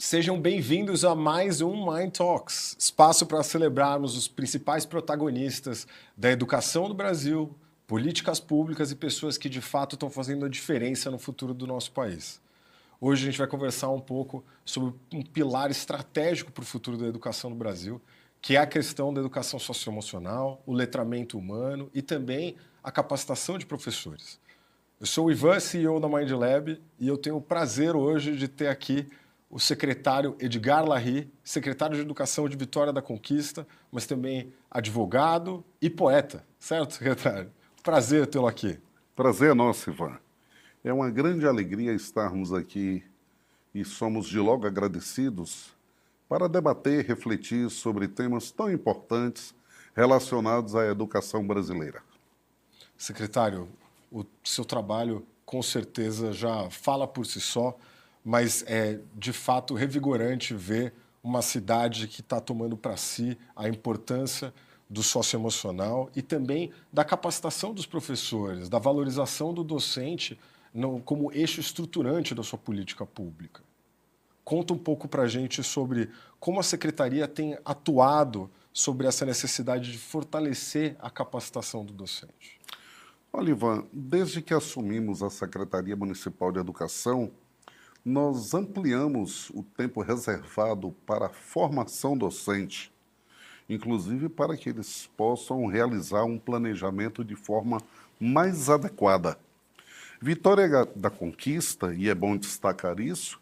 Sejam bem-vindos a mais um Mind Talks, espaço para celebrarmos os principais protagonistas da educação do Brasil, políticas públicas e pessoas que de fato estão fazendo a diferença no futuro do nosso país. Hoje a gente vai conversar um pouco sobre um pilar estratégico para o futuro da educação no Brasil, que é a questão da educação socioemocional, o letramento humano e também a capacitação de professores. Eu sou o Ivan, CEO da Mind Lab, e eu tenho o prazer hoje de ter aqui o secretário Edgar Larry, secretário de Educação de Vitória da Conquista, mas também advogado e poeta. Certo, secretário? Prazer tê-lo aqui. Prazer é nosso, Ivan. É uma grande alegria estarmos aqui e somos de logo agradecidos para debater e refletir sobre temas tão importantes relacionados à educação brasileira. Secretário, o seu trabalho com certeza já fala por si só, mas é de fato revigorante ver uma cidade que está tomando para si a importância do socioemocional e também da capacitação dos professores, da valorização do docente como eixo estruturante da sua política pública. Conta um pouco para a gente sobre como a Secretaria tem atuado sobre essa necessidade de fortalecer a capacitação do docente. Olha, Ivan, desde que assumimos a Secretaria Municipal de Educação, nós ampliamos o tempo reservado para a formação docente, inclusive para que eles possam realizar um planejamento de forma mais adequada. Vitória da Conquista, e é bom destacar isso,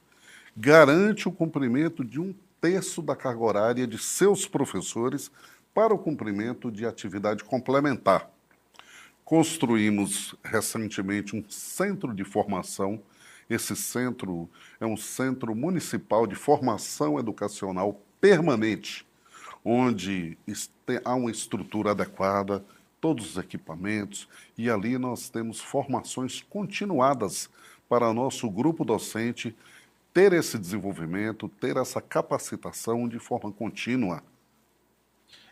garante o cumprimento de 1/3 da carga horária de seus professores para o cumprimento de atividade complementar. Construímos recentemente um centro de formação. Esse centro é um centro municipal de formação educacional permanente, onde há uma estrutura adequada, todos os equipamentos, e ali nós temos formações continuadas para nosso grupo docente ter esse desenvolvimento, ter essa capacitação de forma contínua.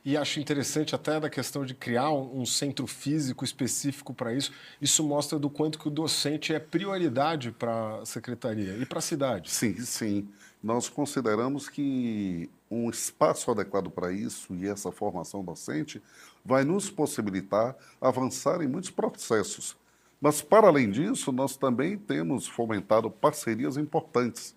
E acho interessante até da questão de criar um centro físico específico para isso. Isso mostra do quanto que o docente é prioridade para a secretaria e para a cidade. Sim, sim. Nós consideramos que um espaço adequado para isso e essa formação docente vai nos possibilitar avançar em muitos processos. Mas, para além disso, nós também temos fomentado parcerias importantes.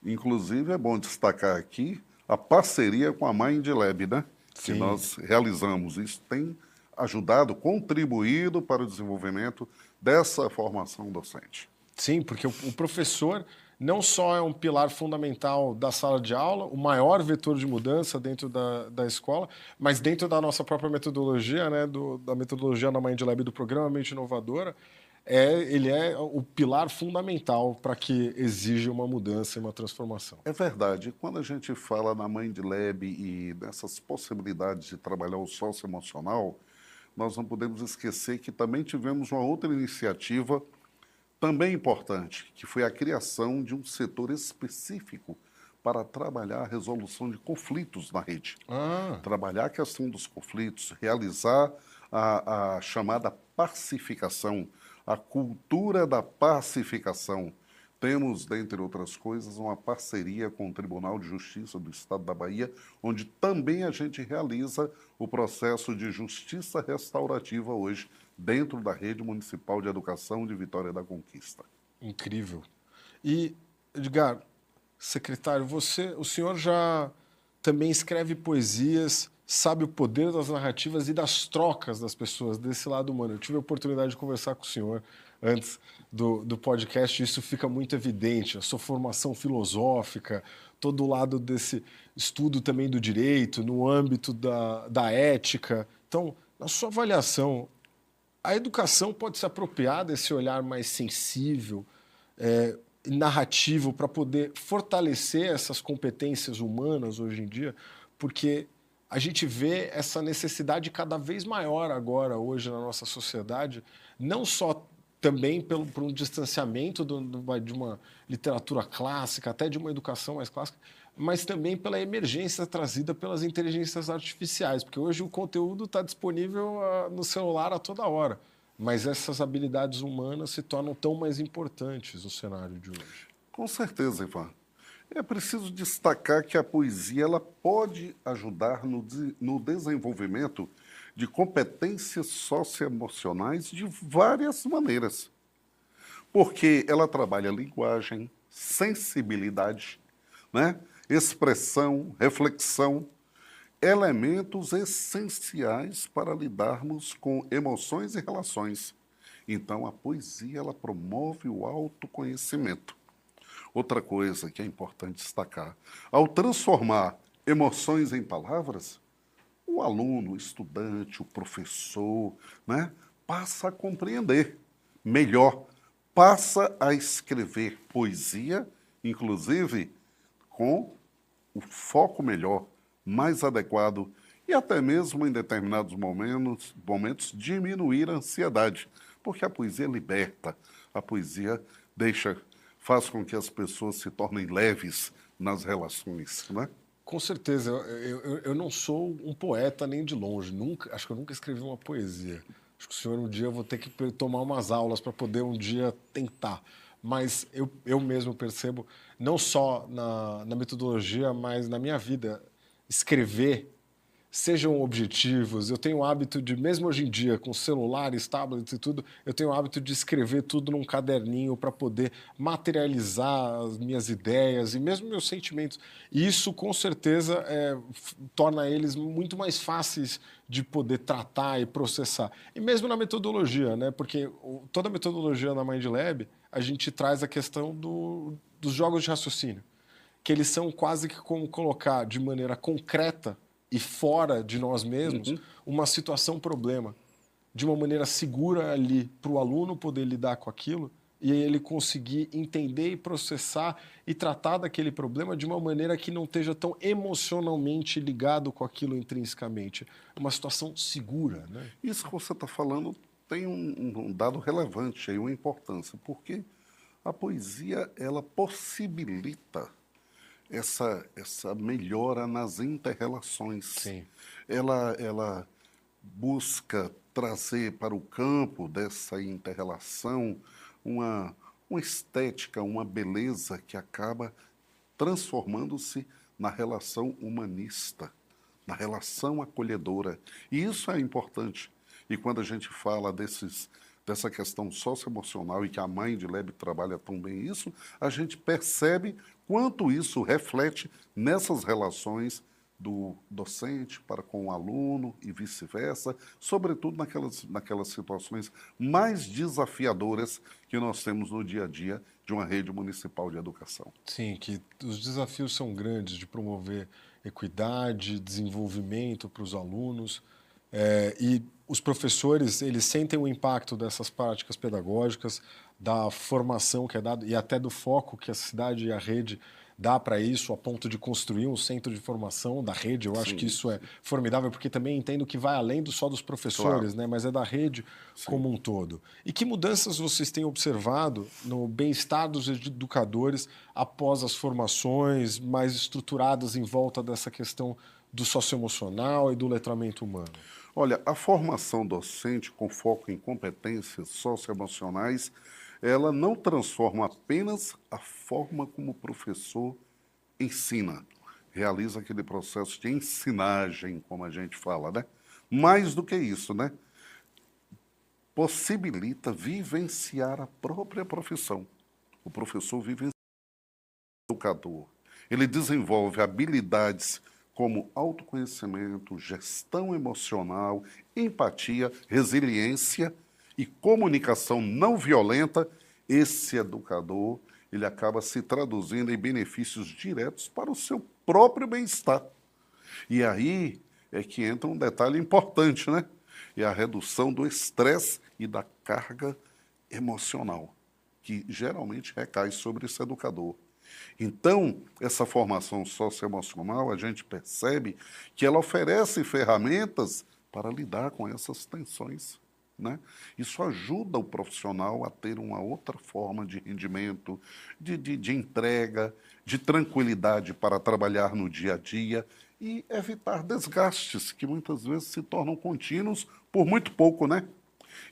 Inclusive, é bom destacar aqui a parceria com a Mind Lab, né? Que Sim. nós realizamos. Isso tem ajudado, contribuído para o desenvolvimento dessa formação docente. Sim, porque o professor não só é um pilar fundamental da sala de aula, o maior vetor de mudança dentro da escola, mas dentro da nossa própria metodologia, né, da metodologia na Mind Lab do programa Mente Inovadora, ele é o pilar fundamental para que exija uma mudança e uma transformação. É verdade. Quando a gente fala na Mind Lab e dessas possibilidades de trabalhar o socioemocional, nós não podemos esquecer que também tivemos uma outra iniciativa também importante, que foi a criação de um setor específico para trabalhar a resolução de conflitos na rede. Trabalhar a questão dos conflitos, realizar a chamada pacificação, a cultura da pacificação. Temos, dentre outras coisas, uma parceria com o Tribunal de Justiça do Estado da Bahia, onde também a gente realiza o processo de justiça restaurativa hoje, dentro da Rede Municipal de Educação de Vitória da Conquista. Incrível. E, Edgar, secretário, o senhor já também escreve poesias, sabe o poder das narrativas e das trocas das pessoas desse lado humano. Eu tive a oportunidade de conversar com o senhor antes do podcast, e isso fica muito evidente, a sua formação filosófica, todo o lado desse estudo também do direito, no âmbito da ética. Então, na sua avaliação, a educação pode se apropriar desse olhar mais sensível, narrativo, para poder fortalecer essas competências humanas hoje em dia, porque a gente vê essa necessidade cada vez maior agora, hoje, na nossa sociedade, não só também por um distanciamento de uma literatura clássica, até de uma educação mais clássica, mas também pela emergência trazida pelas inteligências artificiais, porque hoje o conteúdo está disponível no celular a toda hora, mas essas habilidades humanas se tornam tão mais importantes no cenário de hoje. Com certeza, Ivan. É preciso destacar que a poesia ela pode ajudar no desenvolvimento de competências socioemocionais de várias maneiras, porque ela trabalha linguagem, sensibilidade, né? Expressão, reflexão, elementos essenciais para lidarmos com emoções e relações. Então, a poesia ela promove o autoconhecimento. Outra coisa que é importante destacar, ao transformar emoções em palavras, o aluno, o estudante, o professor, né, passa a compreender melhor, passa a escrever poesia, inclusive com o foco melhor, mais adequado e até mesmo em determinados momentos diminuir a ansiedade, porque a poesia liberta, a poesia faz com que as pessoas se tornem leves nas relações, né? Com certeza, eu não sou um poeta nem de longe, nunca, acho que eu nunca escrevi uma poesia. Acho que o senhor um dia eu vou ter que tomar umas aulas para poder um dia tentar. Mas eu mesmo percebo, não só na metodologia, mas na minha vida, escrever sejam objetivos. Eu tenho o hábito de, mesmo hoje em dia, com celulares, tablets e tudo, eu tenho o hábito de escrever tudo num caderninho para poder materializar as minhas ideias e mesmo meus sentimentos. E isso, com certeza, torna eles muito mais fáceis de poder tratar e processar. E mesmo na metodologia, né? Porque toda a metodologia na Mind Lab, a gente traz a questão dos jogos de raciocínio, que eles são quase que como colocar de maneira concreta e fora de nós mesmos Uhum. uma situação-problema, de uma maneira segura ali para o aluno poder lidar com aquilo e aí ele conseguir entender e processar e tratar daquele problema de uma maneira que não esteja tão emocionalmente ligado com aquilo intrinsecamente. Uma situação segura, né? Isso que você está falando tem um dado relevante aí, uma importância, porque a poesia ela possibilita essa melhora nas interrelações. Sim. Ela busca trazer para o campo dessa interrelação uma, uma estética, uma beleza que acaba transformando-se na relação humanista, na relação acolhedora. E isso é importante. E quando a gente fala dessa questão socioemocional e que a Mind Lab trabalha tão bem isso, a gente percebe quanto isso reflete nessas relações do docente para com o aluno e vice-versa, sobretudo naquelas situações mais desafiadoras que nós temos no dia a dia de uma rede municipal de educação. Sim, que os desafios são grandes de promover equidade, desenvolvimento para os alunos, e os professores eles sentem o impacto dessas práticas pedagógicas, da formação que é dada e até do foco que a cidade e a rede dá para isso, a ponto de construir um centro de formação da rede. Eu acho que Sim, isso é formidável, porque também entendo que vai além só dos claro, professores, né? Mas é da rede sim. como um todo. E que mudanças vocês têm observado no bem-estar dos educadores após as formações mais estruturadas em volta dessa questão do socioemocional e do letramento humano? Olha, a formação docente com foco em competências socioemocionais, ela não transforma apenas a forma como o professor ensina, realiza aquele processo de ensinagem, como a gente fala, né? Mais do que isso, né? Possibilita vivenciar a própria profissão. O professor vivencia o educador. Ele desenvolve habilidades como autoconhecimento, gestão emocional, empatia, resiliência e comunicação não violenta. Esse educador, ele acaba se traduzindo em benefícios diretos para o seu próprio bem-estar. E aí é que entra um detalhe importante, né? É a redução do estresse e da carga emocional, que geralmente recai sobre esse educador. Então, essa formação socioemocional, a gente percebe que ela oferece ferramentas para lidar com essas tensões, né? Isso ajuda o profissional a ter uma outra forma de rendimento, de entrega, de tranquilidade para trabalhar no dia a dia e evitar desgastes que muitas vezes se tornam contínuos por muito pouco, né?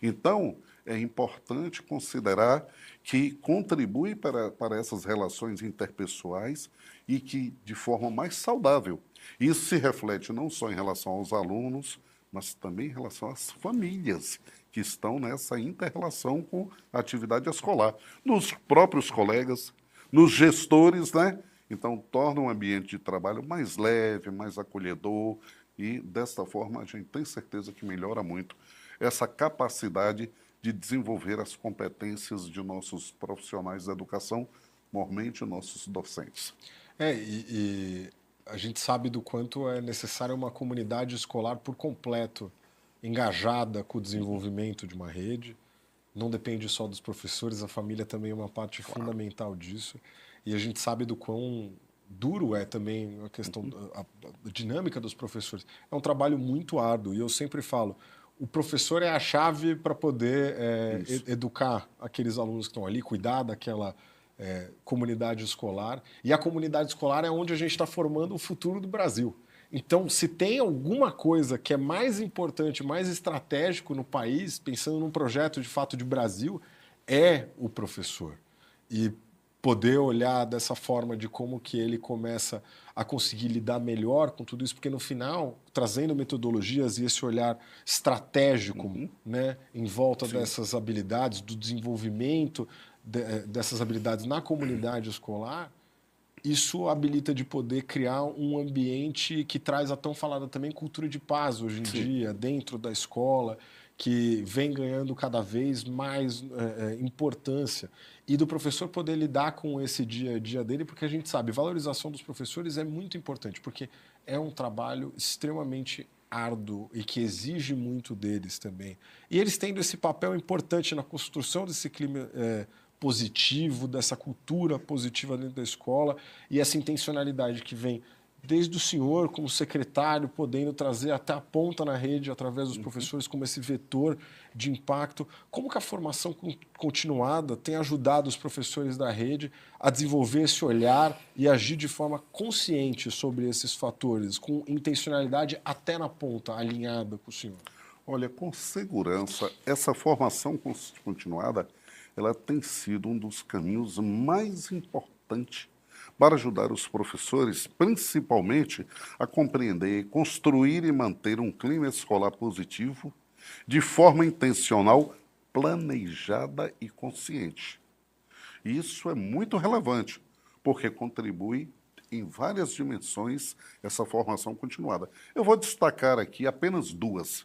Então, é importante considerar que contribui para essas relações interpessoais e que de forma mais saudável. Isso se reflete não só em relação aos alunos, mas também em relação às famílias que estão nessa inter-relação com a atividade escolar, nos próprios colegas, nos gestores, né? Então, torna um ambiente de trabalho mais leve, mais acolhedor e, desta forma, a gente tem certeza que melhora muito essa capacidade de desenvolver as competências de nossos profissionais da educação, normalmente nossos docentes. E a gente sabe do quanto é necessária uma comunidade escolar por completo engajada com o desenvolvimento de uma rede. Não depende só dos professores, a família também é uma parte fundamental disso. E a gente sabe do quão duro é também a questão, a dinâmica dos professores. É um trabalho muito árduo e eu sempre falo, o professor é a chave para poder educar aqueles alunos que estão ali, cuidar daquela comunidade escolar. E a comunidade escolar é onde a gente está formando o futuro do Brasil. Então, se tem alguma coisa que é mais importante, mais estratégico no país, pensando num projeto de fato de Brasil, é o professor. E poder olhar dessa forma de como que ele começa a conseguir lidar melhor com tudo isso, porque no final, trazendo metodologias e esse olhar estratégico, né, em volta dessas habilidades, do desenvolvimento dessas habilidades na comunidade escolar, isso habilita de poder criar um ambiente que traz a tão falada também cultura de paz hoje em dia, dentro da escola, que vem ganhando cada vez mais importância. E do professor poder lidar com esse dia a dia dele, porque a gente sabe, valorização dos professores é muito importante, porque é um trabalho extremamente árduo e que exige muito deles também. E eles tendo esse papel importante na construção desse clima positivo, dessa cultura positiva dentro da escola e essa intencionalidade que vem desde o senhor, como secretário, podendo trazer até a ponta na rede através dos professores como esse vetor de impacto. Como que a formação continuada tem ajudado os professores da rede a desenvolver esse olhar e agir de forma consciente sobre esses fatores, com intencionalidade até na ponta, alinhada com o senhor? Olha, com segurança, essa formação continuada, ela tem sido um dos caminhos mais importantes para ajudar os professores, principalmente, a compreender, construir e manter um clima escolar positivo de forma intencional, planejada e consciente. Isso é muito relevante, porque contribui em várias dimensões essa formação continuada. Eu vou destacar aqui apenas duas,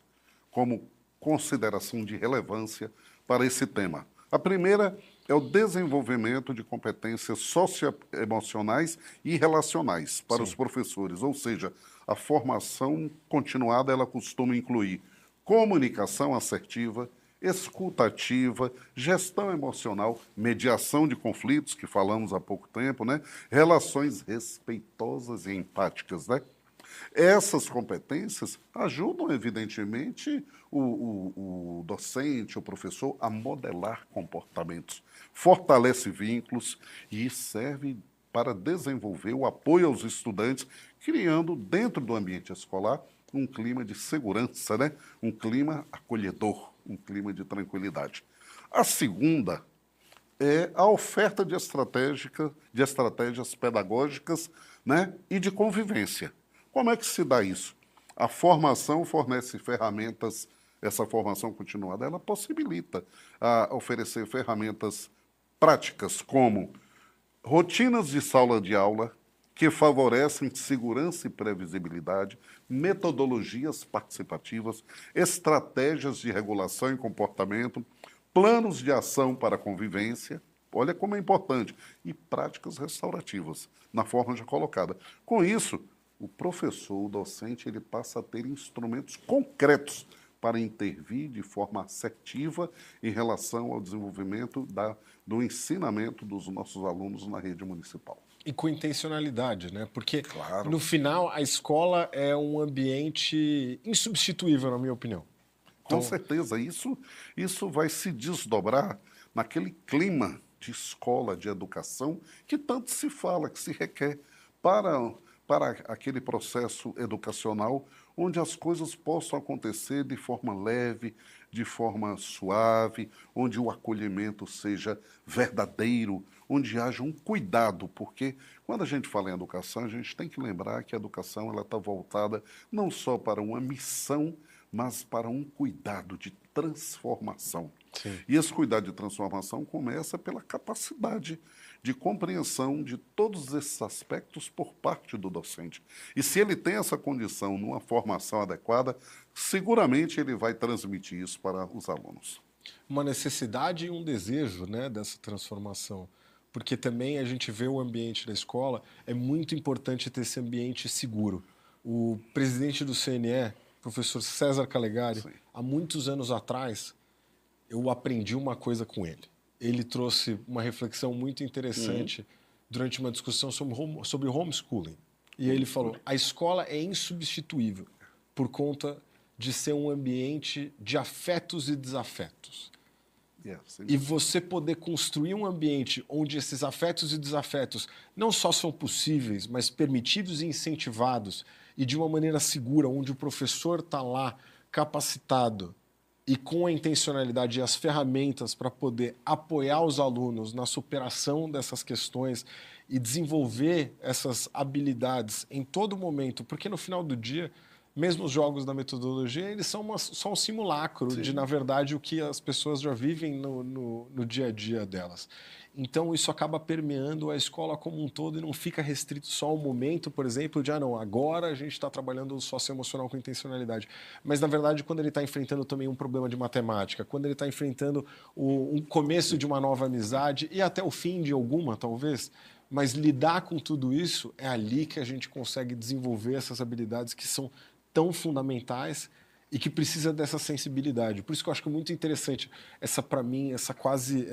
como consideração de relevância para esse tema. A primeira é o desenvolvimento de competências socioemocionais e relacionais para os professores, ou seja, a formação continuada ela costuma incluir comunicação assertiva, escutativa, gestão emocional, mediação de conflitos, que falamos há pouco tempo, né? Relações respeitosas e empáticas, né? Essas competências ajudam, evidentemente, o docente, o professor, a modelar comportamentos, fortalece vínculos e serve para desenvolver o apoio aos estudantes, criando, dentro do ambiente escolar, um clima de segurança, né? Um clima acolhedor, um clima de tranquilidade. A segunda é a oferta de estratégias pedagógicas, né? E de convivência. Como é que se dá isso? A formação fornece ferramentas, essa formação continuada, ela possibilita oferecer ferramentas práticas como rotinas de sala de aula que favorecem segurança e previsibilidade, metodologias participativas, estratégias de regulação e comportamento, planos de ação para a convivência, olha como é importante, e práticas restaurativas, na forma já colocada. Com isso, o professor, o docente, ele passa a ter instrumentos concretos para intervir de forma assertiva em relação ao desenvolvimento do ensinamento dos nossos alunos na rede municipal. E com intencionalidade, né? Porque, Claro. no final, a escola é um ambiente insubstituível, na minha opinião. Com certeza, isso vai se desdobrar naquele clima de escola, de educação, que tanto se fala, que se requer para aquele processo educacional onde as coisas possam acontecer de forma leve, de forma suave, onde o acolhimento seja verdadeiro, onde haja um cuidado, porque quando a gente fala em educação, a gente tem que lembrar que a educação ela está voltada não só para uma missão, mas para um cuidado de transformação. Sim. E esse cuidado de transformação começa pela capacidade de compreensão de todos esses aspectos por parte do docente. E se ele tem essa condição numa formação adequada, seguramente ele vai transmitir isso para os alunos. Uma necessidade e um desejo, né, dessa transformação. Porque também a gente vê o ambiente da escola, é muito importante ter esse ambiente seguro. O presidente do CNE, professor César Calegari, Sim. há muitos anos atrás, eu aprendi uma coisa com ele. Ele trouxe uma reflexão muito interessante durante uma discussão sobre homeschooling. E ele falou, a escola é insubstituível por conta de ser um ambiente de afetos e desafetos. E você poder construir um ambiente onde esses afetos e desafetos não só são possíveis, mas permitidos e incentivados, e de uma maneira segura, onde o professor está lá capacitado e com a intencionalidade e as ferramentas para poder apoiar os alunos na superação dessas questões e desenvolver essas habilidades em todo momento, porque no final do dia, mesmo os jogos da metodologia, eles são só um simulacro de, na verdade, o que as pessoas já vivem no dia a dia delas. Então, isso acaba permeando a escola como um todo e não fica restrito só ao momento, por exemplo, de, não, agora a gente está trabalhando o socioemocional com intencionalidade. Mas, na verdade, quando ele está enfrentando também um problema de matemática, quando ele está enfrentando um começo de uma nova amizade e até o fim de alguma, talvez, mas lidar com tudo isso, é ali que a gente consegue desenvolver essas habilidades que são tão fundamentais e que precisa dessa sensibilidade. Por isso que eu acho que é muito interessante essa, para mim, essa quase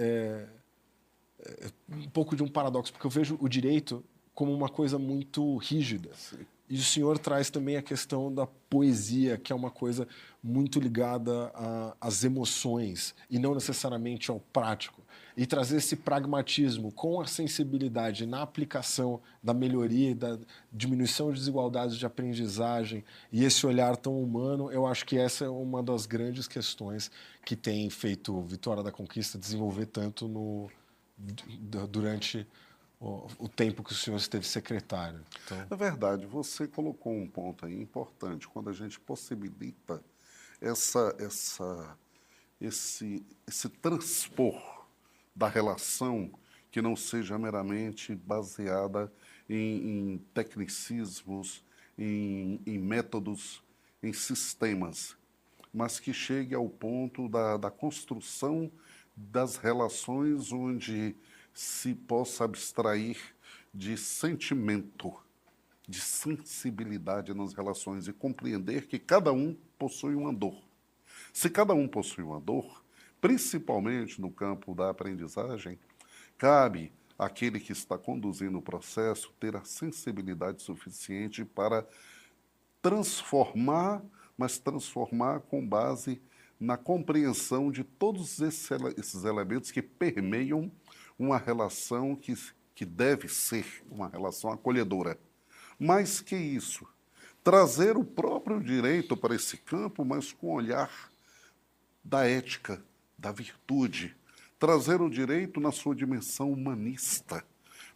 um pouco de um paradoxo, porque eu vejo o direito como uma coisa muito rígida. Sim. E o senhor traz também a questão da poesia, que é uma coisa muito ligada às emoções e não necessariamente ao prático. E trazer esse pragmatismo com a sensibilidade na aplicação da melhoria e da diminuição de desigualdades de aprendizagem e esse olhar tão humano, eu acho que essa é uma das grandes questões que tem feito Vitória da Conquista desenvolver tanto durante o tempo que o senhor esteve secretário. Então... É verdade, você colocou um ponto aí importante, quando a gente possibilita esse transpor da relação que não seja meramente baseada em tecnicismos, em métodos, em sistemas, mas que chegue ao ponto da construção das relações onde se possa abstrair de sentimento, de sensibilidade nas relações e compreender que cada um possui uma dor. Se cada um possui uma dor, principalmente no campo da aprendizagem, cabe àquele que está conduzindo o processo ter a sensibilidade suficiente para transformar, mas transformar com base na compreensão de todos esses elementos que permeiam uma relação que deve ser uma relação acolhedora. Mais que isso, trazer o próprio direito para esse campo, mas com o olhar da ética, da virtude, trazer o direito na sua dimensão humanista,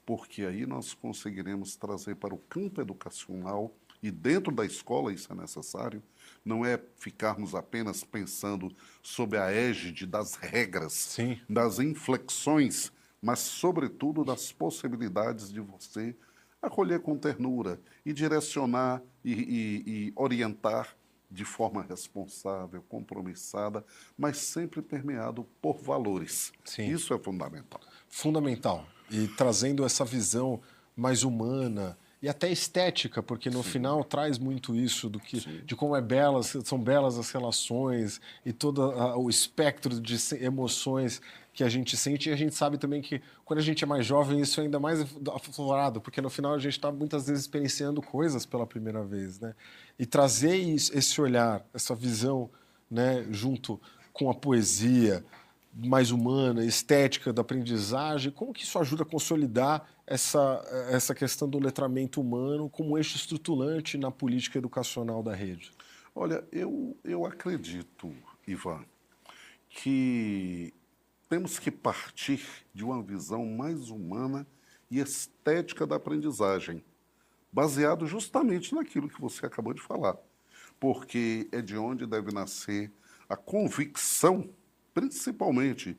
porque aí nós conseguiremos trazer para o campo educacional e dentro da escola isso é necessário, não é ficarmos apenas pensando sob a égide das regras, Sim. das inflexões, mas, sobretudo, das possibilidades de você acolher com ternura e direcionar e orientar de forma responsável, compromissada, mas sempre permeado por valores. Sim. Isso é fundamental. Fundamental. E trazendo essa visão mais humana e até estética, porque no final traz muito isso de como são belas as relações e todo o espectro de emoções que a gente sente. E a gente sabe também que quando a gente é mais jovem isso é ainda mais aflorado, porque no final a gente está muitas vezes experienciando coisas pela primeira vez, né? E trazer esse olhar, essa visão, né, junto com a poesia mais humana, estética da aprendizagem, como que isso ajuda a consolidar essa questão do letramento humano como eixo estruturante na política educacional da rede? Olha, eu acredito, Ivan, que temos que partir de uma visão mais humana e estética da aprendizagem, baseado justamente naquilo que você acabou de falar, porque é de onde deve nascer a convicção, principalmente,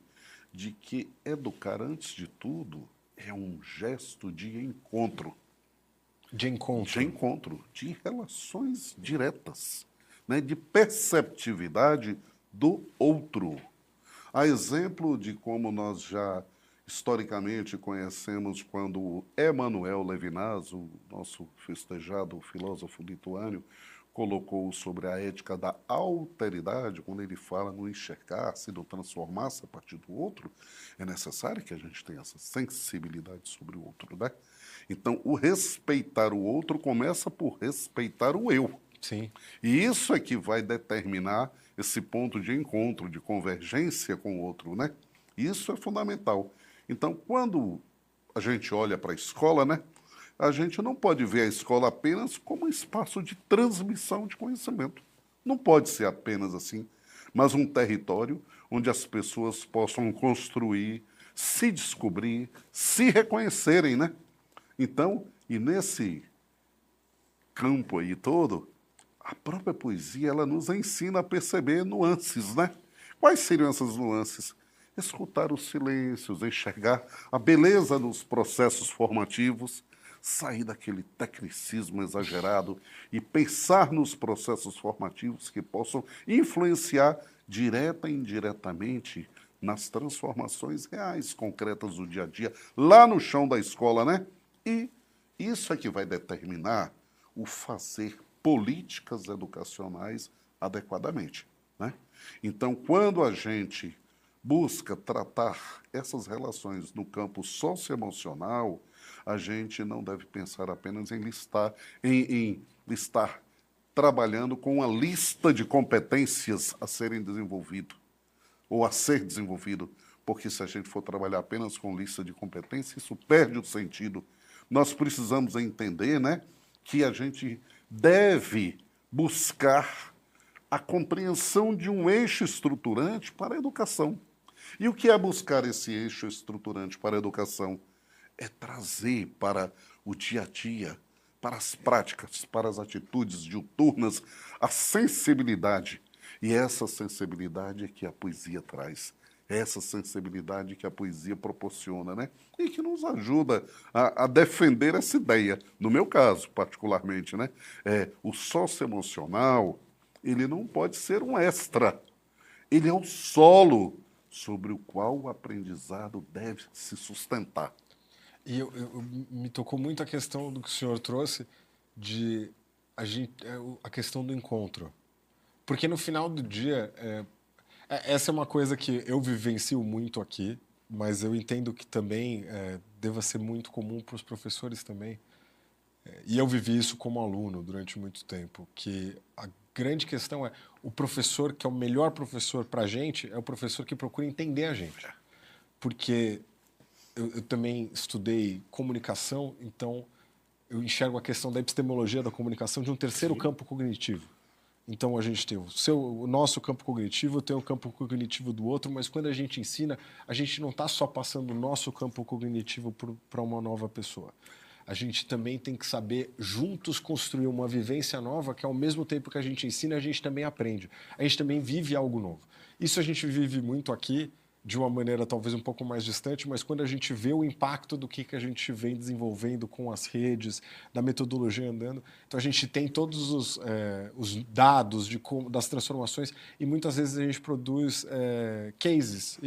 de que educar, antes de tudo, é um gesto de encontro. De encontro. De encontro, de relações diretas, né? De perceptividade do outro. A exemplo de como nós já historicamente conhecemos quando Emmanuel Levinas, o nosso festejado filósofo lituano, colocou sobre a ética da alteridade, quando ele fala no enxergar-se, no transformar-se a partir do outro, é necessário que a gente tenha essa sensibilidade sobre o outro, né? Então, o respeitar o outro começa por respeitar o eu. Sim. E isso é que vai determinar esse ponto de encontro, de convergência com o outro, né? Isso é fundamental. Então, quando a gente olha para a escola, né? A gente não pode ver a escola apenas como um espaço de transmissão de conhecimento. Não pode ser apenas assim, mas um território onde as pessoas possam construir, se descobrir, se reconhecerem, né? Então, e nesse campo aí todo, a própria poesia, ela nos ensina a perceber nuances, né? Quais seriam essas nuances? Escutar os silêncios, enxergar a beleza dos processos formativos, sair daquele tecnicismo exagerado e pensar nos processos formativos que possam influenciar direta e indiretamente nas transformações reais, concretas do dia a dia, lá no chão da escola, né? E isso é que vai determinar o fazer políticas educacionais adequadamente, né? Então, quando a gente busca tratar essas relações no campo socioemocional, a gente não deve pensar apenas em listar trabalhando com uma lista de competências a serem desenvolvido ou a ser desenvolvido, porque se a gente for trabalhar apenas com lista de competências, isso perde o sentido. Nós precisamos entender, né, que a gente deve buscar a compreensão de um eixo estruturante para a educação. E o que é buscar esse eixo estruturante para a educação? É trazer para o dia a dia, para as práticas, para as atitudes diuturnas, a sensibilidade. E essa sensibilidade é que a poesia traz. É essa sensibilidade que a poesia proporciona, né? E que nos ajuda a defender essa ideia. No meu caso, particularmente, né? O socioemocional, ele não pode ser um extra. Ele é o solo sobre o qual o aprendizado deve se sustentar. E me tocou muito a questão do que o senhor trouxe de a questão do encontro. Porque no final do dia, essa é uma coisa que eu vivencio muito aqui, mas eu entendo que também deva ser muito comum para os professores também. E eu vivi isso como aluno durante muito tempo, que a grande questão é o professor que é o melhor professor para a gente é o professor que procura entender a gente. Porque eu também estudei comunicação, então eu enxergo a questão da epistemologia da comunicação de um terceiro campo cognitivo. Então a gente tem o nosso campo cognitivo, tem o campo cognitivo do outro, mas quando a gente ensina, a gente não está só passando o nosso campo cognitivo para uma nova pessoa. A gente também tem que saber juntos construir uma vivência nova que ao mesmo tempo que a gente ensina, a gente também aprende. A gente também vive algo novo. Isso a gente vive muito aqui, de uma maneira talvez um pouco mais distante, mas quando a gente vê o impacto do que a gente vem desenvolvendo com as redes, da metodologia andando, então a gente tem todos os dados das transformações e muitas vezes a gente produz cases,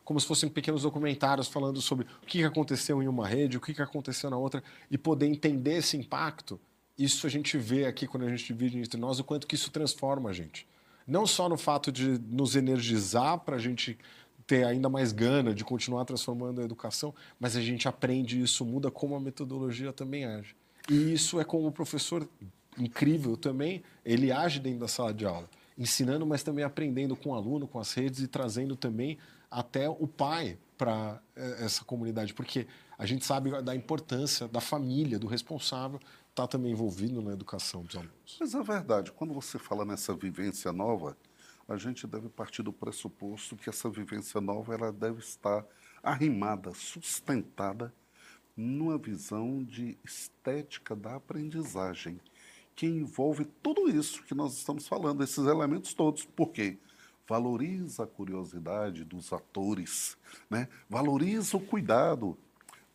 como se fossem pequenos documentários falando sobre o que aconteceu em uma rede, o que aconteceu na outra, e poder entender esse impacto. Isso a gente vê aqui quando a gente divide entre nós, o quanto que isso transforma a gente. Não só no fato de nos energizar para a gente ter ainda mais gana de continuar transformando a educação, mas a gente aprende isso, muda como a metodologia também age. E isso é como o professor incrível também, ele age dentro da sala de aula, ensinando, mas também aprendendo com o aluno, com as redes e trazendo também até o pai para essa comunidade, porque a gente sabe da importância da família, do responsável, estar também envolvido na educação dos alunos. Mas é verdade, quando você fala nessa vivência nova, a gente deve partir do pressuposto que essa vivência nova ela deve estar arrimada, sustentada numa visão de estética da aprendizagem, que envolve tudo isso que nós estamos falando, esses elementos todos. Por quê? Valoriza a curiosidade dos atores, né? Valoriza o cuidado,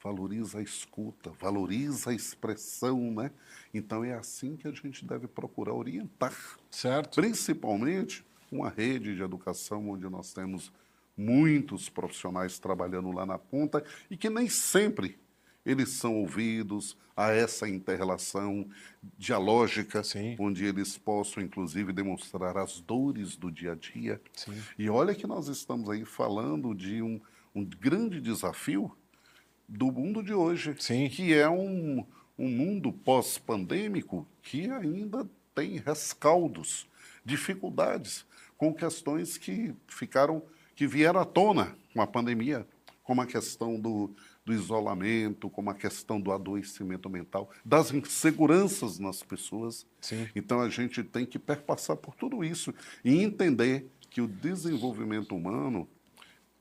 valoriza a escuta, valoriza a expressão, né? Então é assim que a gente deve procurar orientar, Certo? principalmente uma rede de educação onde nós temos muitos profissionais trabalhando lá na ponta e que nem sempre eles são ouvidos a essa inter-relação dialógica, Sim, onde eles possam, inclusive, demonstrar as dores do dia a dia. sim. E olha que nós estamos aí falando de um grande desafio do mundo de hoje, Sim. que é um mundo pós-pandêmico que ainda tem rescaldos, dificuldades com questões que vieram à tona com a pandemia, como a questão do isolamento, como a questão do adoecimento mental, das inseguranças nas pessoas. Sim. Então a gente tem que perpassar por tudo isso e entender que o desenvolvimento humano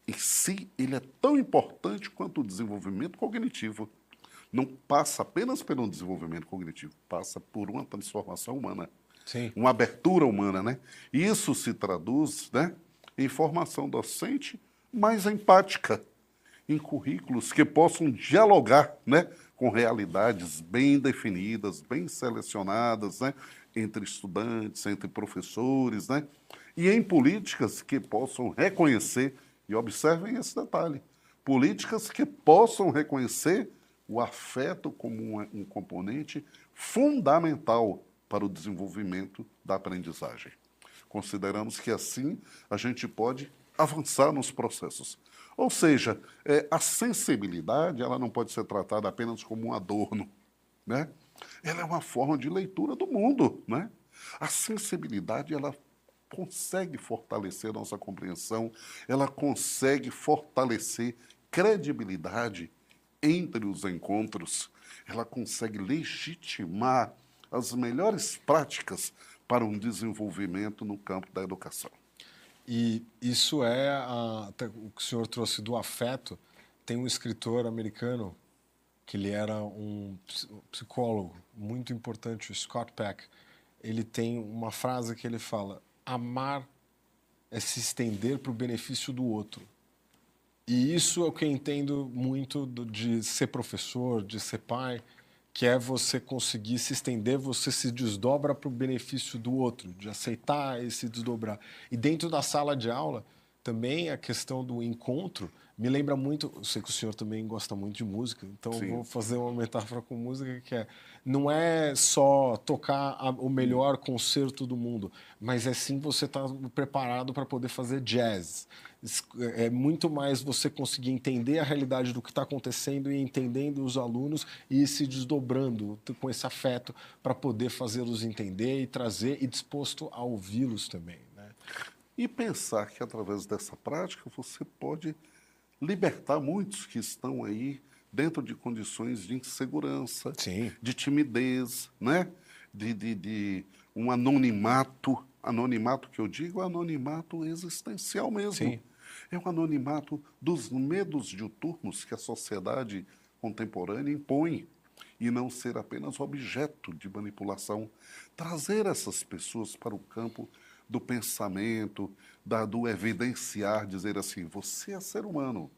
em si, ele é tão importante quanto o desenvolvimento cognitivo. Não passa apenas pelo desenvolvimento cognitivo, passa por uma transformação humana, Sim. uma abertura humana, né? E isso se traduz, né, em formação docente mais empática, em currículos que possam dialogar, né, com realidades bem definidas, bem selecionadas, né, entre estudantes, entre professores, né, e em políticas que possam reconhecer, e observem esse detalhe, políticas que possam reconhecer o afeto como um componente fundamental para o desenvolvimento da aprendizagem. Consideramos que assim a gente pode avançar nos processos. Ou seja, a sensibilidade ela não pode ser tratada apenas como um adorno, né? Ela é uma forma de leitura do mundo, né? A sensibilidade ela consegue fortalecer nossa compreensão, ela consegue fortalecer credibilidade entre os encontros, ela consegue legitimar as melhores práticas para um desenvolvimento no campo da educação. E isso até o que o senhor trouxe do afeto. Tem um escritor americano que ele era um psicólogo muito importante, o Scott Peck. Ele tem uma frase que ele fala: amar é se estender para o benefício do outro. E isso é o que eu entendo muito de ser professor, de ser pai, que é você conseguir se estender, você se desdobra para o benefício do outro, de aceitar e se desdobrar. E dentro da sala de aula, também a questão do encontro me lembra muito, eu sei que o senhor também gosta muito de música, então eu vou Sim. fazer uma metáfora com música que é, não é só tocar o melhor concerto do mundo, mas é sim você estar preparado para poder fazer jazz. É muito mais você conseguir entender a realidade do que está acontecendo e entendendo os alunos e se desdobrando com esse afeto para poder fazê-los entender e trazer e disposto a ouvi-los também, né? E pensar que através dessa prática você pode libertar muitos que estão aí dentro de condições de insegurança, Sim. de timidez, né? De um anonimato que eu digo é anonimato existencial mesmo. Sim. É um anonimato dos medos diuturnos que a sociedade contemporânea impõe e não ser apenas objeto de manipulação. Trazer essas pessoas para o campo do pensamento, do evidenciar, dizer assim, você é ser humano,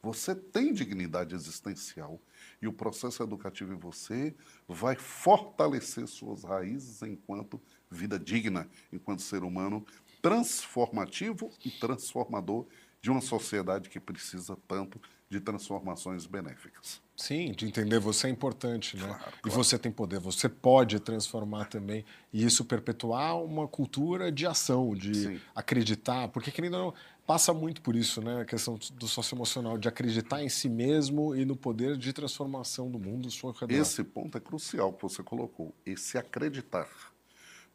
você tem dignidade existencial e o processo educativo em você vai fortalecer suas raízes enquanto vida digna, enquanto ser humano transformativo e transformador de uma sociedade que precisa tanto de transformações benéficas. Sim, de entender você é importante, né? Claro, E claro. você tem poder, você pode transformar também e isso perpetuar uma cultura de ação, de Sim. acreditar, porque querendo ou não, passa muito por isso, né? A questão do socioemocional, de acreditar em si mesmo e no poder de transformação do mundo ao seu redor. Esse ponto é crucial que você colocou, esse acreditar.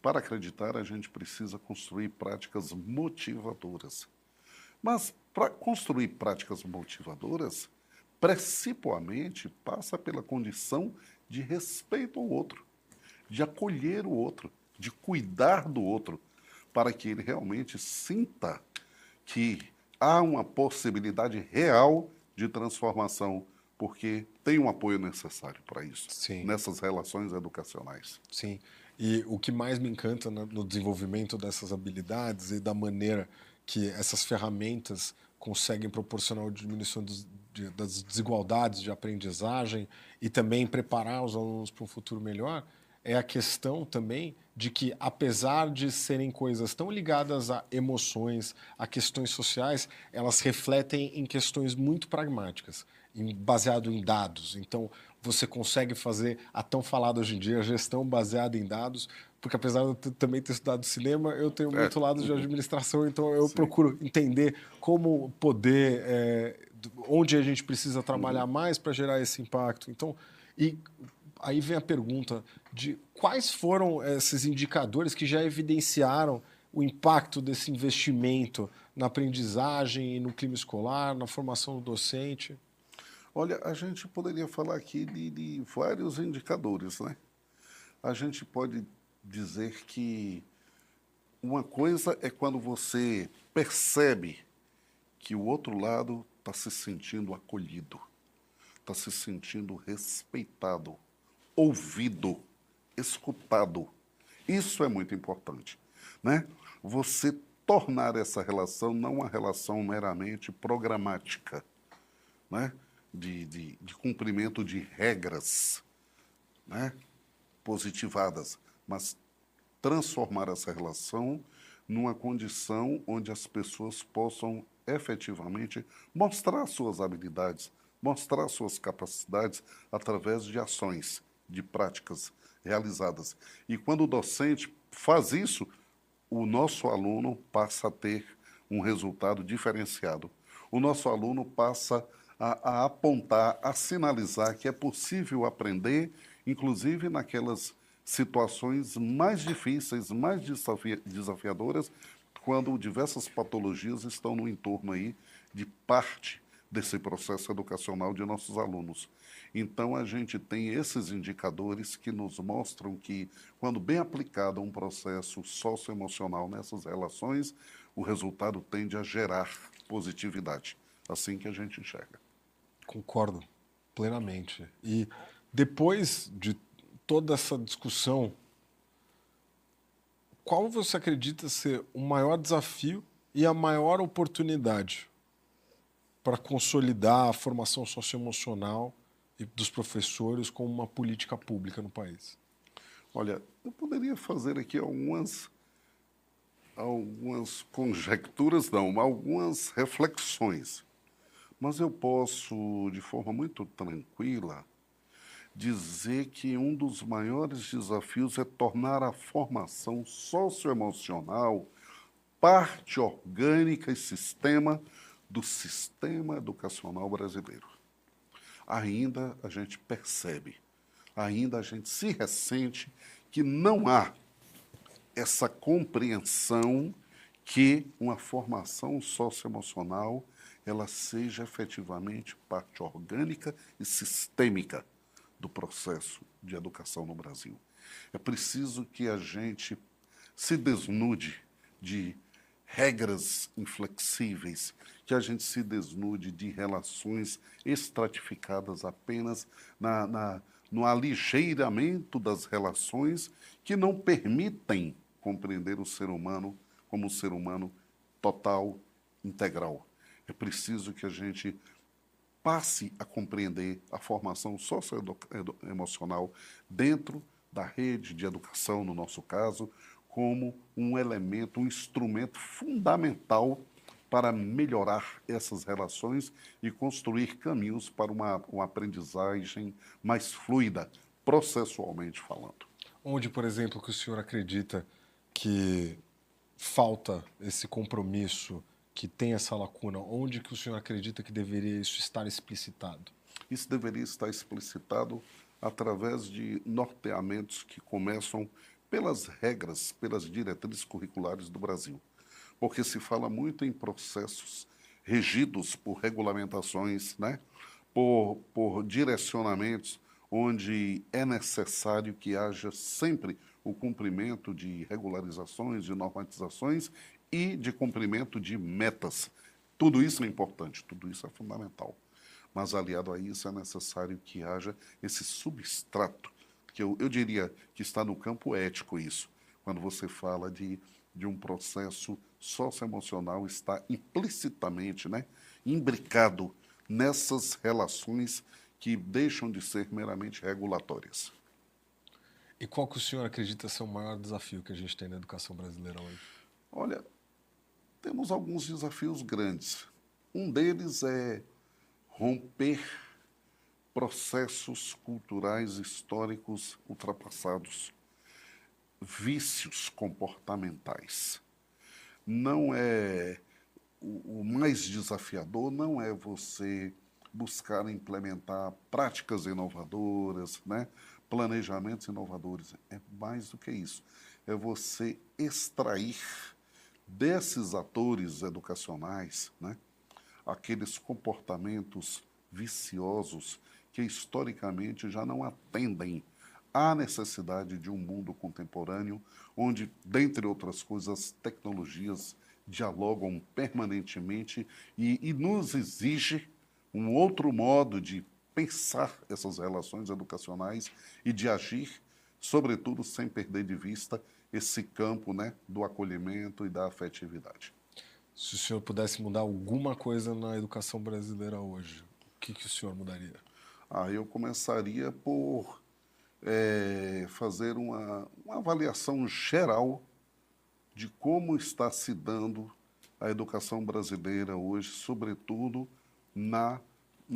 Para acreditar, a gente precisa construir práticas motivadoras. Mas para construir práticas motivadoras, principalmente passa pela condição de respeito ao outro, de acolher o outro, de cuidar do outro, para que ele realmente sinta que há uma possibilidade real de transformação, porque tem um apoio necessário para isso, Sim, nessas relações educacionais. sim. E o que mais me encanta no desenvolvimento dessas habilidades e da maneira que essas ferramentas conseguem proporcionar a diminuição das desigualdades de aprendizagem e também preparar os alunos para um futuro melhor é a questão também de que, apesar de serem coisas tão ligadas a emoções, a questões sociais, elas refletem em questões muito pragmáticas, baseado em dados. Então, você consegue fazer a tão falada hoje em dia gestão baseada em dados, porque apesar de eu também ter estudado cinema, eu tenho É, muito lado de administração, então eu sim. procuro entender como poder, onde a gente precisa trabalhar mais para gerar esse impacto. Então, e aí vem a pergunta de quais foram esses indicadores que já evidenciaram o impacto desse investimento na aprendizagem e no clima escolar, na formação do docente. Olha, a gente poderia falar aqui de vários indicadores, né? A gente pode dizer que uma coisa é quando você percebe que o outro lado está se sentindo acolhido, está se sentindo respeitado, ouvido, escutado. Isso é muito importante, né? Você tornar essa relação não uma relação meramente programática, né? De cumprimento de regras, né? Positivadas, mas transformar essa relação numa condição onde as pessoas possam efetivamente mostrar suas habilidades, mostrar suas capacidades através de ações, de práticas realizadas. E quando o docente faz isso, o nosso aluno passa a ter um resultado diferenciado. O nosso aluno passa a apontar, a sinalizar que é possível aprender, inclusive naquelas situações mais difíceis, mais desafiadoras, quando diversas patologias estão no entorno aí de parte desse processo educacional de nossos alunos. Então, a gente tem esses indicadores que nos mostram que, quando bem aplicado a um processo socioemocional nessas relações, o resultado tende a gerar positividade. Assim que a gente enxerga. Concordo plenamente. E depois de toda essa discussão, qual você acredita ser o maior desafio e a maior oportunidade para consolidar a formação socioemocional dos professores como uma política pública no país? Olha, eu poderia fazer aqui algumas conjecturas, não, algumas reflexões. Mas eu posso, de forma muito tranquila, dizer que um dos maiores desafios é tornar a formação socioemocional parte orgânica e sistema do sistema educacional brasileiro. Ainda a gente percebe, ainda a gente se ressente que não há essa compreensão que uma formação socioemocional ela seja efetivamente parte orgânica e sistêmica do processo de educação no Brasil. É preciso que a gente se desnude de regras inflexíveis, que a gente se desnude de relações estratificadas apenas no aligeiramento das relações que não permitem compreender o ser humano como um ser humano total, integral. É preciso que a gente passe a compreender a formação socioemocional dentro da rede de educação, no nosso caso, como um elemento, um instrumento fundamental para melhorar essas relações e construir caminhos para uma aprendizagem mais fluida, processualmente falando. Onde, por exemplo, que o senhor acredita que falta esse compromisso, que tem essa lacuna? Onde que o senhor acredita que deveria isso estar explicitado? Isso deveria estar explicitado através de norteamentos que começam pelas regras, pelas diretrizes curriculares do Brasil. Porque se fala muito em processos regidos por regulamentações, né? por direcionamentos, onde é necessário que haja sempre o cumprimento de regularizações, de normatizações e de cumprimento de metas. Tudo isso é importante, tudo isso é fundamental. Mas, aliado a isso, é necessário que haja esse substrato, que eu diria que está no campo ético isso. Quando você fala de um processo socioemocional, está implicitamente, né, imbricado nessas relações que deixam de ser meramente regulatórias. E qual que o senhor acredita ser o maior desafio que a gente tem na educação brasileira hoje? Olha, temos alguns desafios grandes. Um deles é romper processos culturais históricos ultrapassados, vícios comportamentais. Não é o mais desafiador não é você buscar implementar práticas inovadoras, né? Planejamentos inovadores. É mais do que isso. É você extrair desses atores educacionais, né, aqueles comportamentos viciosos que historicamente já não atendem à necessidade de um mundo contemporâneo, onde, dentre outras coisas, as tecnologias dialogam permanentemente e nos exige um outro modo de pensar essas relações educacionais e de agir, sobretudo sem perder de vista esse campo, né, do acolhimento e da afetividade. Se o senhor pudesse mudar alguma coisa na educação brasileira hoje, o que o senhor mudaria? Eu começaria por fazer uma avaliação geral de como está se dando a educação brasileira hoje, sobretudo na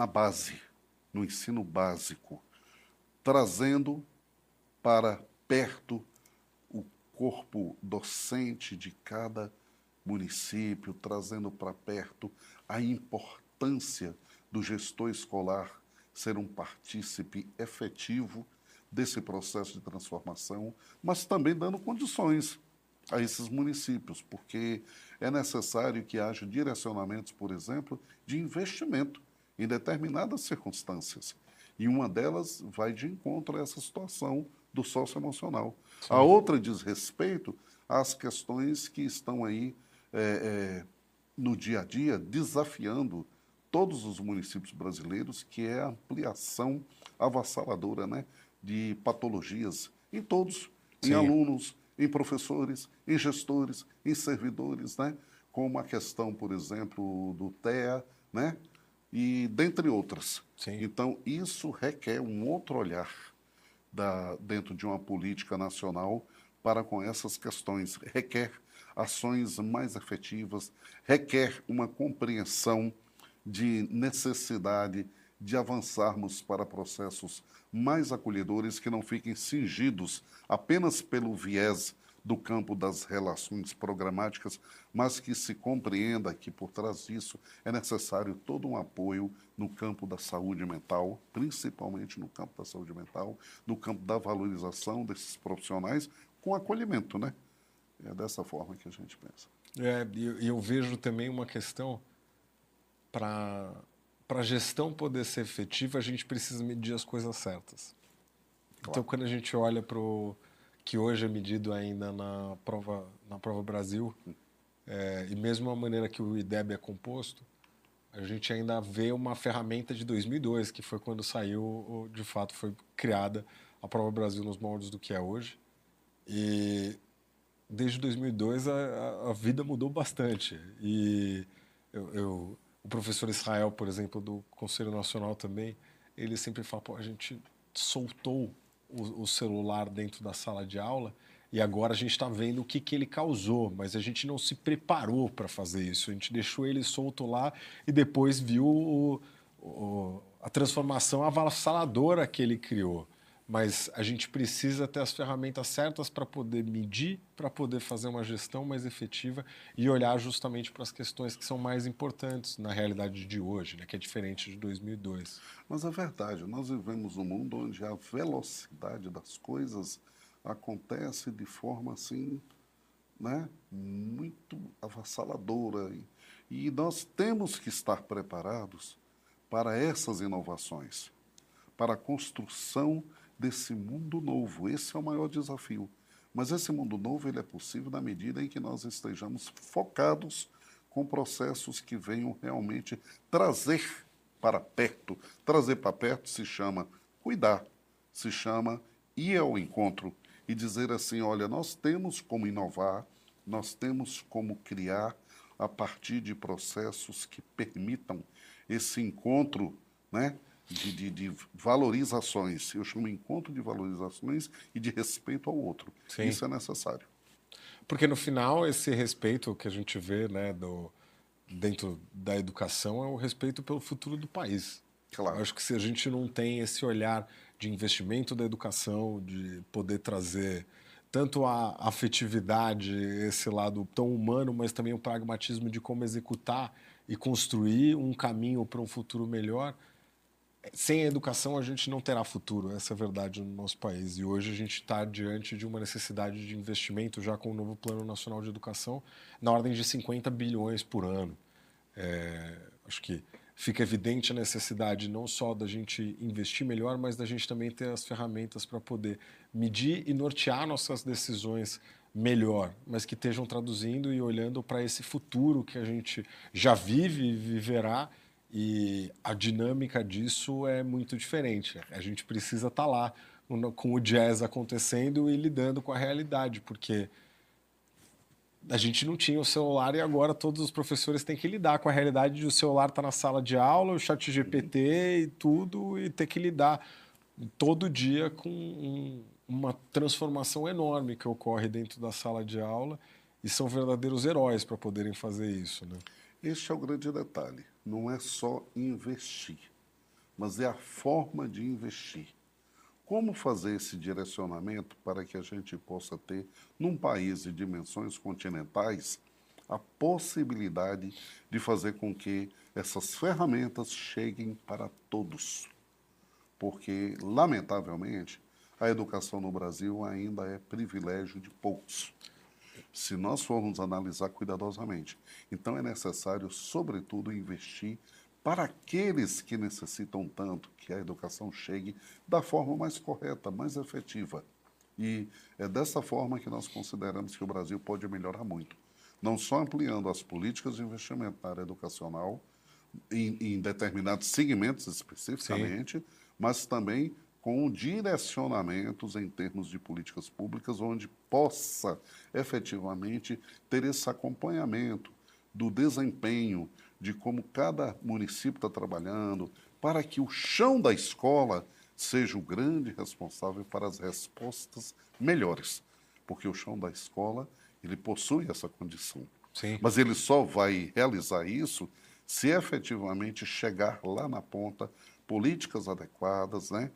base, no ensino básico, trazendo para perto o corpo docente de cada município, trazendo para perto a importância do gestor escolar ser um partícipe efetivo desse processo de transformação, mas também dando condições a esses municípios, porque é necessário que haja direcionamentos, por exemplo, de investimento em determinadas circunstâncias. E uma delas vai de encontro a essa situação do socioemocional. Sim. A outra diz respeito às questões que estão aí no dia a dia desafiando todos os municípios brasileiros, que é a ampliação avassaladora, né, de patologias em todos, em Sim. alunos, em professores, em gestores, em servidores, né, como a questão, por exemplo, do TEA, né, e dentre outras. Sim. Então, isso requer um outro olhar dentro de uma política nacional para com essas questões. Requer ações mais efetivas, requer uma compreensão de necessidade de avançarmos para processos mais acolhedores que não fiquem cingidos apenas pelo viés do campo das relações programáticas, mas que se compreenda que por trás disso é necessário todo um apoio no campo da saúde mental, principalmente no campo da saúde mental, no campo da valorização desses profissionais com acolhimento, né? É dessa forma que a gente pensa. E eu vejo também uma questão para a gestão poder ser efetiva, a gente precisa medir as coisas certas. Então, Claro. quando a gente olha para o que hoje é medido ainda na prova Brasil, e mesmo a maneira que o IDEB é composto, a gente ainda vê uma ferramenta de 2002, que foi quando saiu, de fato, foi criada a prova Brasil nos moldes do que é hoje. E desde 2002 a vida mudou bastante. E o professor Israel, por exemplo, do Conselho Nacional também, ele sempre fala, pô, a gente soltou o celular dentro da sala de aula e agora a gente está vendo o que ele causou, mas a gente não se preparou para fazer isso. A gente deixou ele solto lá e depois viu a transformação avassaladora que ele criou. Mas a gente precisa ter as ferramentas certas para poder medir, para poder fazer uma gestão mais efetiva e olhar justamente para as questões que são mais importantes na realidade de hoje, né, que é diferente de 2002. Mas é verdade, nós vivemos um mundo onde a velocidade das coisas acontece de forma assim, né, muito avassaladora. E nós temos que estar preparados para essas inovações, para a construção desse mundo novo. Esse é o maior desafio. Mas esse mundo novo ele é possível na medida em que nós estejamos focados com processos que venham realmente trazer para perto. Trazer para perto se chama cuidar, se chama ir ao encontro e dizer assim, olha, nós temos como inovar, nós temos como criar a partir de processos que permitam esse encontro, né, de valorizações. Eu chamo encontro de valorizações e de respeito ao outro. Sim. Isso é necessário. Porque no final esse respeito que a gente vê, né, dentro da educação é o respeito pelo futuro do país. Claro. Eu acho que se a gente não tem esse olhar de investimento da educação, de poder trazer tanto a afetividade, esse lado tão humano, mas também o pragmatismo de como executar e construir um caminho para um futuro melhor, sem a educação a gente não terá futuro, essa é a verdade no nosso país. E hoje a gente está diante de uma necessidade de investimento, já com o novo Plano Nacional de Educação, na ordem de 50 bilhões por ano. Acho que fica evidente a necessidade não só da gente investir melhor, mas da gente também ter as ferramentas para poder medir e nortear nossas decisões melhor, mas que estejam traduzindo e olhando para esse futuro que a gente já vive e viverá, e a dinâmica disso é muito diferente. A gente precisa estar lá com o jazz acontecendo e lidando com a realidade, porque a gente não tinha o celular e agora todos os professores têm que lidar com a realidade de o celular estar na sala de aula, o chat GPT e tudo, e ter que lidar todo dia com uma transformação enorme que ocorre dentro da sala de aula, e são verdadeiros heróis para poderem fazer isso, né? Este é o grande detalhe. Não é só investir, mas é a forma de investir. Como fazer esse direcionamento para que a gente possa ter, num país de dimensões continentais, a possibilidade de fazer com que essas ferramentas cheguem para todos? Porque, lamentavelmente, a educação no Brasil ainda é privilégio de poucos, se nós formos analisar cuidadosamente. Então, é necessário, sobretudo, investir para aqueles que necessitam tanto que a educação chegue da forma mais correta, mais efetiva. E é dessa forma que nós consideramos que o Brasil pode melhorar muito. Não só ampliando as políticas de investimento na área educacional, em determinados segmentos especificamente, sim, mas também com direcionamentos em termos de políticas públicas, onde possa efetivamente ter esse acompanhamento do desempenho, de como cada município está trabalhando, para que o chão da escola seja o grande responsável para as respostas melhores. Porque o chão da escola, ele possui essa condição. Sim. Mas ele só vai realizar isso se efetivamente chegar lá na ponta políticas adequadas, né?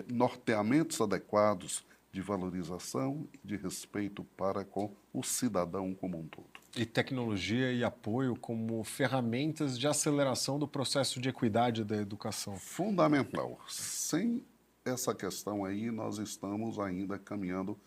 Norteamentos adequados de valorização e de respeito para com o cidadão como um todo. E tecnologia e apoio como ferramentas de aceleração do processo de equidade da educação. Fundamental. Sem essa questão aí, nós estamos ainda caminhando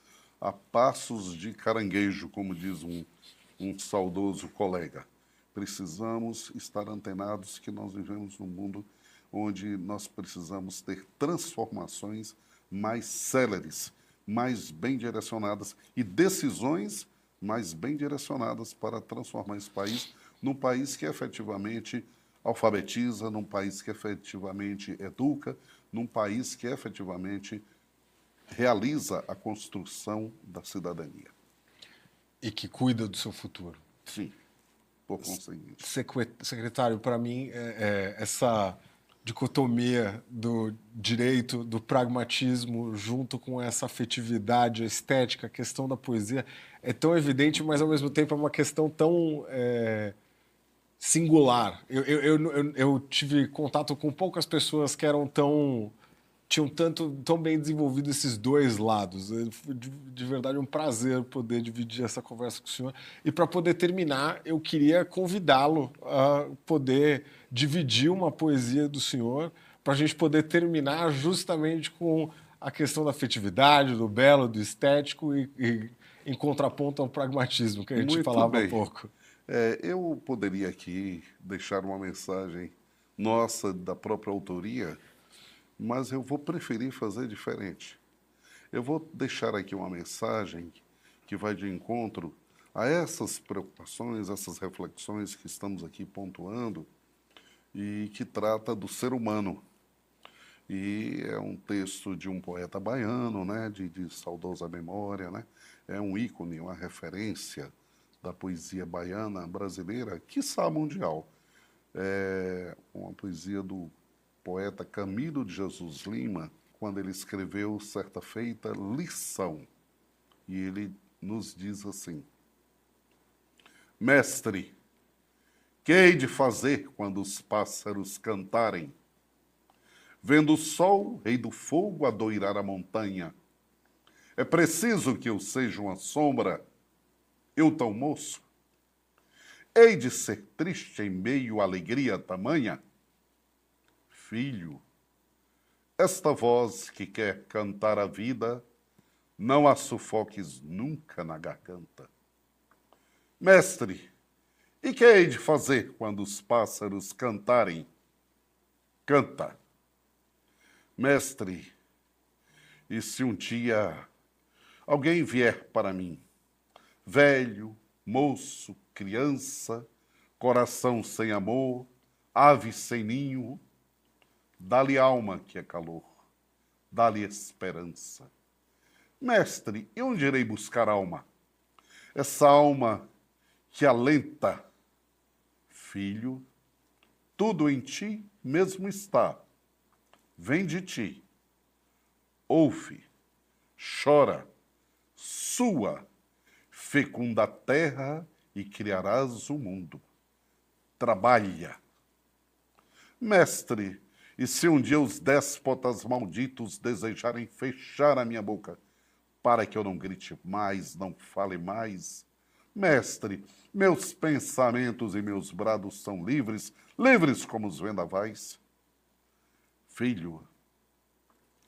a passos de caranguejo, como diz um saudoso colega. Precisamos estar antenados que nós vivemos num mundo onde nós precisamos ter transformações mais céleres, mais bem direcionadas e decisões mais bem direcionadas para transformar esse país num país que efetivamente alfabetiza, num país que efetivamente educa, num país que efetivamente realiza a construção da cidadania. E que cuida do seu futuro. Sim, por conseguinte. Secretário, para mim, essa dicotomia do direito, do pragmatismo, junto com essa afetividade, a estética, a questão da poesia, é tão evidente, mas ao mesmo tempo é uma questão tão singular. Eu tive contato com poucas pessoas que eram tinham tão bem desenvolvido esses dois lados. Foi de verdade um prazer poder dividir essa conversa com o senhor. E para poder terminar, eu queria convidá-lo a poder dividir uma poesia do senhor, para a gente poder terminar justamente com a questão da afetividade, do belo, do estético e em contraponto ao pragmatismo, que a gente falava há pouco. Eu poderia aqui deixar uma mensagem nossa, da própria autoria, mas eu vou preferir fazer diferente. Eu vou deixar aqui uma mensagem que vai de encontro a essas preocupações, essas reflexões que estamos aqui pontuando e que trata do ser humano. E é um texto de um poeta baiano, né, de saudosa memória, né? É um ícone, uma referência da poesia baiana brasileira, quiçá mundial. É uma poesia do poeta Camilo de Jesus Lima, quando ele escreveu certa feita Lição. E ele nos diz assim: Mestre, que hei de fazer quando os pássaros cantarem? Vendo o sol, rei do fogo, adoirar a montanha. É preciso que eu seja uma sombra, eu tão moço? Hei de ser triste em meio à alegria tamanha? Filho, esta voz que quer cantar a vida, não a sufoques nunca na garganta. Mestre, e que hei de fazer quando os pássaros cantarem? Canta. Mestre, e se um dia alguém vier para mim, velho, moço, criança, coração sem amor, ave sem ninho, dá-lhe alma que é calor, dá-lhe esperança. Mestre, e onde irei buscar alma? Essa alma que alenta. Filho, tudo em ti mesmo está. Vem de ti. Ouve, chora, sua, fecunda a terra e criarás o mundo. Trabalha. Mestre, e se um dia os déspotas malditos desejarem fechar a minha boca, para que eu não grite mais, não fale mais? Mestre, meus pensamentos e meus brados são livres, livres como os vendavais. Filho,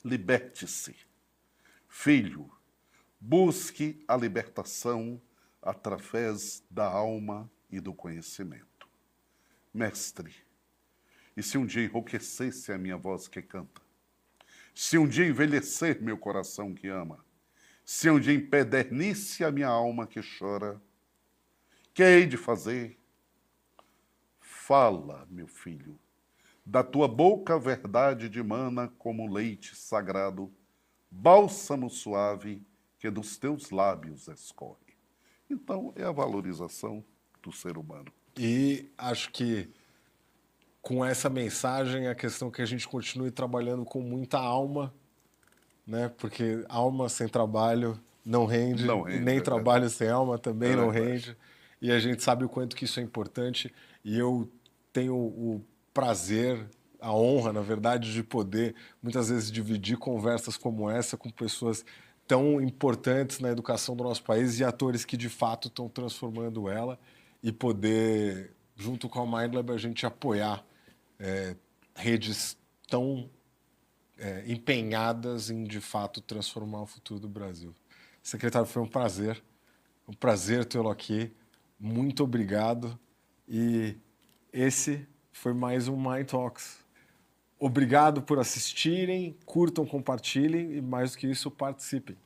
liberte-se. Filho, busque a libertação através da alma e do conhecimento. Mestre, e se um dia enrouquecesse a minha voz que canta? Se um dia envelhecer meu coração que ama? Se um dia empedernisse a minha alma que chora? Que hei de fazer? Fala, meu filho, da tua boca a verdade dimana como leite sagrado, bálsamo suave que dos teus lábios escorre. Então, é a valorização do ser humano. E acho que com essa mensagem, a questão é que a gente continue trabalhando com muita alma, né? Porque alma sem trabalho não rende, Não e rende, nem é trabalho verdade. sem alma também É não verdade. rende. E a gente sabe o quanto que isso é importante. E eu tenho o prazer, a honra, na verdade, de poder muitas vezes dividir conversas como essa com pessoas tão importantes na educação do nosso país e atores que de fato estão transformando ela, e poder, junto com a MindLab, a gente apoiar redes tão empenhadas em, de fato, transformar o futuro do Brasil. Secretário, foi um prazer tê-lo aqui. Muito obrigado. E esse foi mais um Mind Talks. Obrigado por assistirem, curtam, compartilhem e, mais do que isso, participem.